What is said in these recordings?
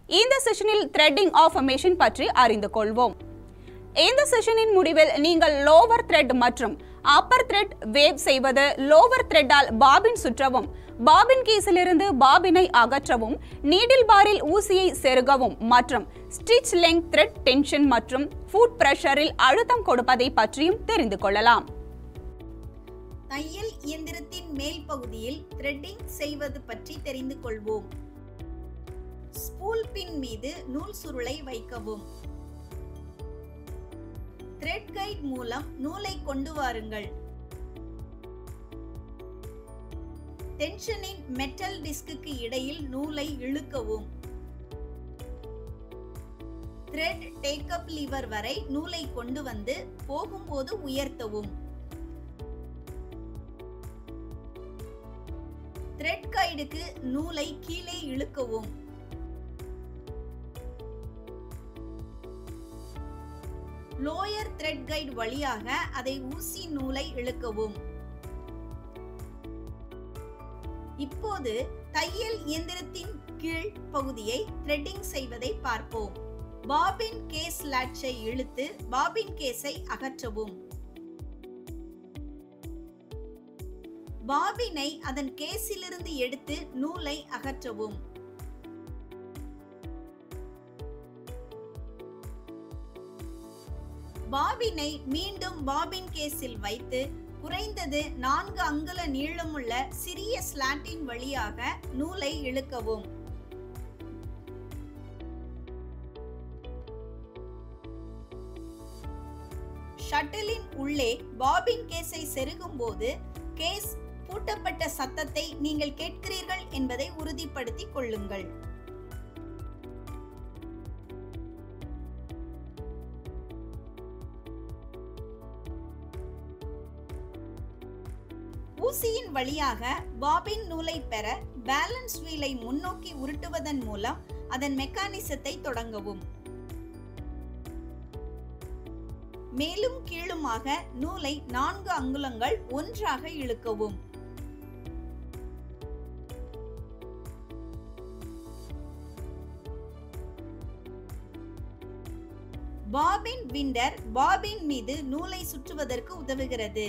இந்த செஷனில் threading of machine பற்றி அறிந்து கொள்வோம். இந்த செஷனின் முடிவில் நீங்கள் லோவர் த்ரெட் மற்றும் அப்பர் த்ரெட் வேவ் செய்வது, லோவர் த்ரெட்டால் பாபின் சுற்றவும், பாபின் கேஸிலிருந்து பாபினை அகற்றவும், நீடில் பாரில் ஊசியை செருகவும் மற்றும் ஸ்டிச் லெங்த் த்ரெட் டென்ஷன் மற்றும் ஃபுட் பிரஷரில் அழுத்தம் கொடுப்பதை பற்றியும் தெரிந்து கொள்ளலாம். தையல் இயந்திரத்தின் மேல் பகுதியில் த்ரெட்டிங் செய்வது பற்றி தெரிந்து கொள்வோம். ஸ்பூல் பின் மீது நூல் சுருளை வைக்கவும். த்ரெட் கைட் மூலம் நூலை கொண்டு வாருங்கள். டென்ஷனின் மெட்டல் டிஸ்க்கு இடையில் நூலை இழுக்கவும். த்ரெட் டேக்கப் லீவர் வரை நூலை கொண்டு வந்து போகும்போது உயர்த்தவும். த்ரெட் கைடுக்கு நூலை கீழே இழுக்கவும். லோயர் த்ரெட் கைட் வழியாக அதை ஊசி நூலை இழுக்கவும். இப்போது தையல் இயந்திரத்தின் கீழ் பகுதியை த்ரெட்டிங் செய்வதை பார்ப்போம். பாபின் கேஸ் லாட்சை இழுத்து பாபின் கேஸை அகற்றவும். பாபினை அதன் கேஸிலிருந்து எடுத்து நூலை அகற்றவும். பாபினை மீண்டும் பாபின் கேஸில் வைத்து குறைந்தது 4 அங்குல நீளமுள்ள சிறிய ஸ்லாட்டின் வழியாக நூலை இழுக்கவும். ஷட்டிலின் உள்ளே பாபின் கேஸை செருகும் போது கேஸ் பூட்டப்பட்ட சத்தத்தை நீங்கள் கேட்கிறீர்கள் என்பதை உறுதிப்படுத்திக் கொள்ளுங்கள். ஊசியின் வழியாக பாபின் நூலை பெற பேலன்ஸ் வீலை முன்னோக்கி உருட்டுவதன் மூலம் அதன் மெக்கானிசத்தை தொடங்கவும். மேலும் கீழுமாக நூலை 4 அங்குலங்கள் ஒன்றாக இழுக்கவும். பாபின் விண்டர் பாபின் மீது நூலை சுற்றுவதற்கு உதவுகிறது.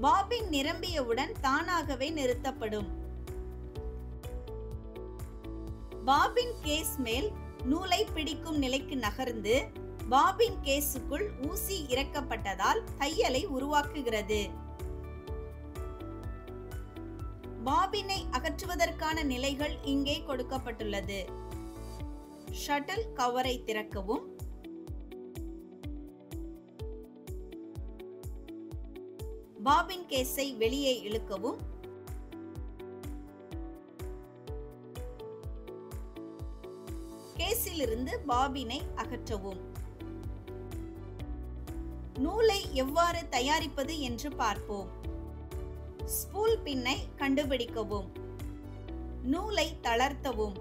பாபின் நிரம்பியவுடன் தானாகவே நிறுத்தப்படும். பாபின் கேஸ் மேல் நூலை பிடிக்கும் நிலைக்கு நகர்ந்து பாபின் கேஸுக்குள் ஊசி இறக்கப்பட்டதால் தையலை உருவாக்குகிறது. பாபினை அகற்றுவதற்கான நிலைகள் இங்கே கொடுக்கப்பட்டுள்ளது. ஷட்டில் கவரை திறக்கவும். பாபின் கேஸை வெளியே இழுக்கவும். கேஸிலிருந்து பாபினை அகற்றவும். நூலை எவ்வாறு தயாரிப்பது என்று பார்ப்போம். ஸ்பூல் பின்னை கண்டுபிடிக்கவும். நூலை தளர்த்தவும்.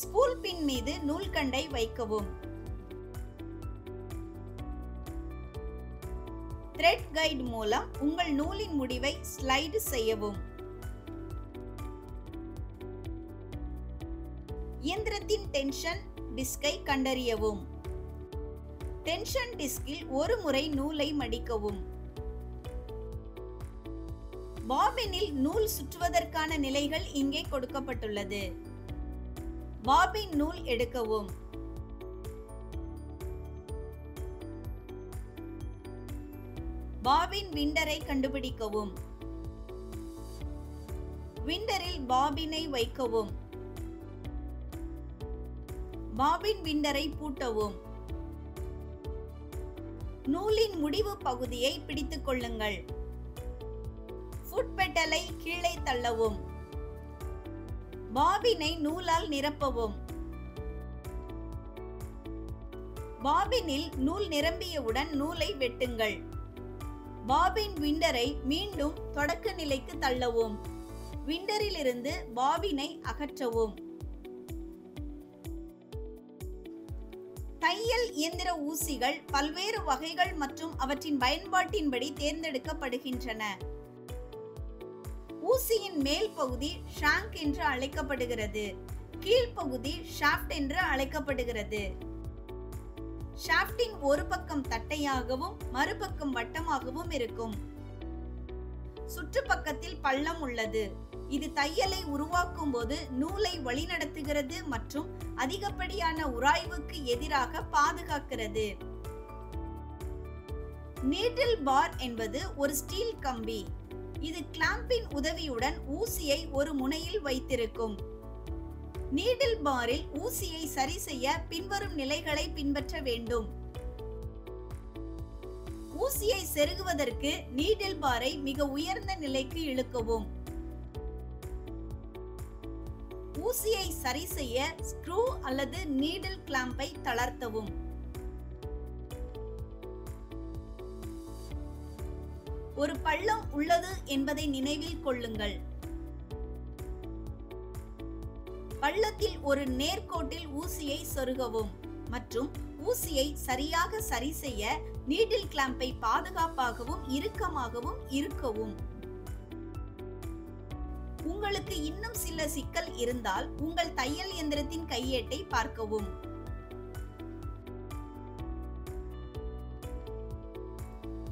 ஸ்பூல் பின் மீது நூல்கண்டை வைக்கவும். த்ரெட் கைட் மூலம் உங்கள் நூலின் முடிவை ஸ்லைடு செய்யவும். இயந்திரத்தின் டென்ஷன் டிஸ்கை கண்டறியவும். டென்ஷன் டிஸ்கில் ஒரு முறை நூலை மடிக்கவும். பாபினில் நூல் சுற்றுவதற்கான நிலைகள் இங்கே கொடுக்கப்பட்டுள்ளது. பாபின் நூல் எடுக்கவும். பாபின் விண்டரை கண்டுபிடிக்கவும். விண்டரில் பாபினை வைக்கவும். பாபின் விண்டரை பூட்டவும். நூலின் முடிவு பகுதியை பிடித்துக் கொள்ளுங்கள். ஃபுட் பெட்டலை கீழே தள்ளவும். பாபினை நூலால் நிரப்பவும். பாபினில் நூல் நிரம்பியவுடன் நூலை வெட்டுங்கள். பாபின் விண்டரை மீண்டும் தொடக்க நிலைக்கு தள்ளவும். விண்டரிலிருந்து பாபினை அகற்றவும். தையல் இயந்திர ஊசிகள் பல்வேறு வகைகள் மற்றும் அவற்றின் பயன்பாட்டின்படி தேர்ந்தெடுக்கப்படுகின்றன. ஊசியின் மேல் பகுதி ஷாங்க் என்று அழைக்கப்படுகிறது. கீழ்ப்பகுதி ஷாஃப்ட் என்று அழைக்கப்படுகிறது. ஷாஃப்டின் ஒரு பக்கம் தட்டையாகவும் மறுபக்கம் வட்டமாகவும் இருக்கும். சுற்றுப்பக்கத்தில் பள்ளம் உள்ளது. இது தையலை உருவாக்கும் போது நூலை வழிநடத்துகிறது மற்றும் அதிகப்படியான உராய்வுக்கு எதிராக பாதுகாக்கிறது. நீடில் பார் என்பது ஒரு ஸ்டீல் கம்பி. இது கிளாம்பின் உதவியுடன் ஊசியை ஒரு முனையில் வைத்திருக்கும். நீடில் பாரில் ஊசியை சரி செய்ய பின்வரும் நிலைகளை பின்பற்ற வேண்டும். ஊசியை செருகுவதற்கு நீடில் பாரை மிக உயர்ந்த நிலைக்கு இழுக்கவும். ஊசியை சரி செய்ய ஸ்க்ரூ அல்லது நீடில் கிளாம்பை தளர்த்தவும். ஒரு பள்ளம் உள்ளது என்பதை நினைவில் கொள்ளுங்கள். பள்ளத்தில் ஒரு நேர்கோட்டில் ஊசியை சொருகவும் மற்றும் ஊசியை சரியாக சரி செய்ய நீடில் கிளாம்பை பாதுகாப்பாகவும் இறுக்கமாகவும் இறுக்கவும். உங்களுக்கு இன்னும் சில சிக்கல் இருந்தால் உங்கள் தையல் இயந்திரத்தின் கையேட்டை பார்க்கவும்.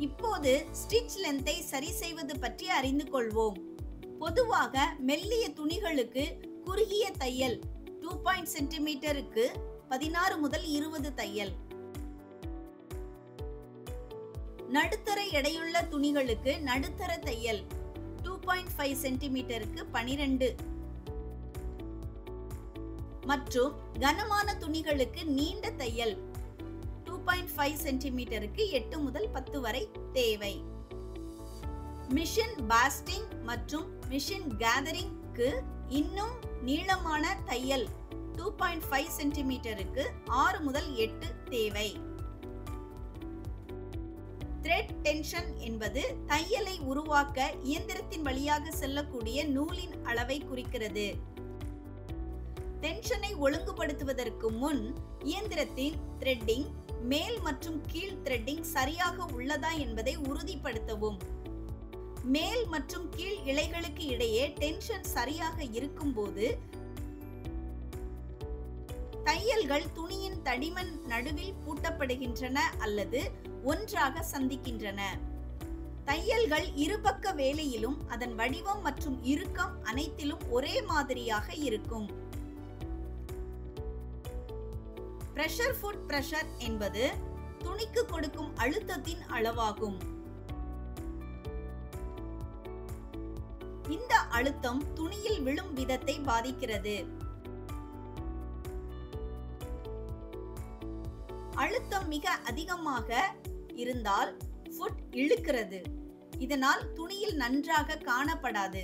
இப்போது ஸ்டிச் லென்த்தை சரி செய்வது பற்றி அறிந்து கொள்வோம். பொதுவாக மெல்லிய துணிகளுக்கு குறுகிய தையல் 2 சென்டிமீட்டருக்கு 16 முதல் 20 தையல். நடுத்தர எடையுள்ள துணிகளுக்கு நடுத்தர தையல் 2.5 சென்டிமீட்டருக்கு 12 மற்றும் கனமான துணிகளுக்கு நீண்ட தையல் 2.5 சென்டிமீட்டருக்கு 8 முதல் 10 வரை தேவை. மிஷின் பாஸ்டிங் மற்றும் மிஷின் கேதரிங்க்கு இன்னும் நீளமான தையல் 2.5 சென்டிமீட்டருக்கு 6 முதல் 8 தேவை. த்ரெட் டென்ஷன் என்பது தையலை உருவாக்க இயந்திரத்தின் வழியாக செல்லக்கூடிய நூலின் அளவை குறிக்கிறது. டென்ஷனை ஒழுங்குபடுத்துவதற்கு முன் இயந்திரத்தின் த்ரெட்டிங், மேல் மற்றும் கீழ் த்ரெட்டிங் சரியாக உள்ளதா என்பதை உறுதிப்படுத்தவும். மேல் மற்றும் கீழ் இழைகளுக்கு இடையே டென்ஷன் சரியாக இருக்கும்போது தையல்கள் துணியின் தடிமன் நடுவில் பூட்டப்படுகின்றன அல்லது ஒன்றாக சந்திக்கின்றன. தையல்கள் இருபக்க வேலையிலும் அதன் வடிவம் மற்றும் இறுக்கம் அனைத்திலும் ஒரே மாதிரியாக இருக்கும். பிரஷர் ஃபுட் பிரஷர் என்பது துணிக்கு கொடுக்கும் அழுத்தத்தின் அளவாகும். இந்த அழுத்தம் துணியில் விழும் விதத்தை பாதிக்கிறது. அழுத்தம் மிக அதிகமாக இருந்தால் ஃபுட் இழுக்கிறது. இதனால் துணியில் நன்றாக காணப்படாது.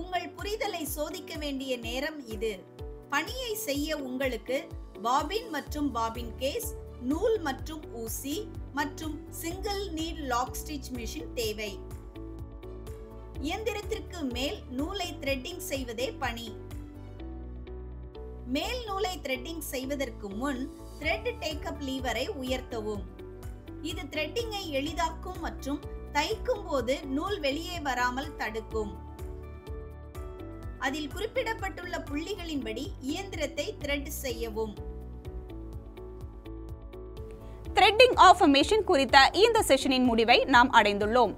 உங்கள் புரிதலை சோதிக்க வேண்டிய நேரம் இது. பணியை செய்ய உங்களுக்கு பாபின் மற்றும் பாபின் கேஸ், நூல் மற்றும் ஊசி மற்றும் single needle lock stitch machine தேவை. இயந்திரத்திற்கு மேல் நூலை த்ரெட்டிங் செய்வதே பணி. மேல் நூலை த்ரெட்டிங் செய்வதற்கு முன் த்ரெட் டேக்கப் லீவரை உயர்த்தவும். இது த்ரெட்டிங்கை எளிதாக்கும் மற்றும் தைக்கும் போது நூல் வெளியே வராமல் தடுக்கும். அதில் குறிப்பிடப்பட்டுள்ள புள்ளிகளின்படி இயந்திரத்தை த்ரெட் செய்யவும். த்ரெட்டிங் ஆஃப் மெஷின் குறித்த இந்த செஷனின் முடிவை நாம் அடைந்துள்ளோம்.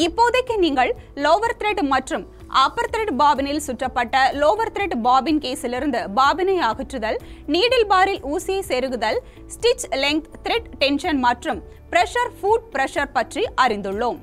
இப்போதைக்கு நீங்கள் லோவர் த்ரெட் மற்றும் அப்பர் த்ரெட் பாபினில் சுற்றப்பட்ட லோவர் த்ரெட் பாபின் கேஸிலிருந்து பாபினை அகற்றுதல், நீடில் பாரில் ஊசியை செருகுதல், ஸ்டிச் லெங்த், த்ரெட் டென்ஷன் மற்றும் பிரஷர் ஃபுட் பிரஷர் பற்றி அறிந்துள்ளோம்.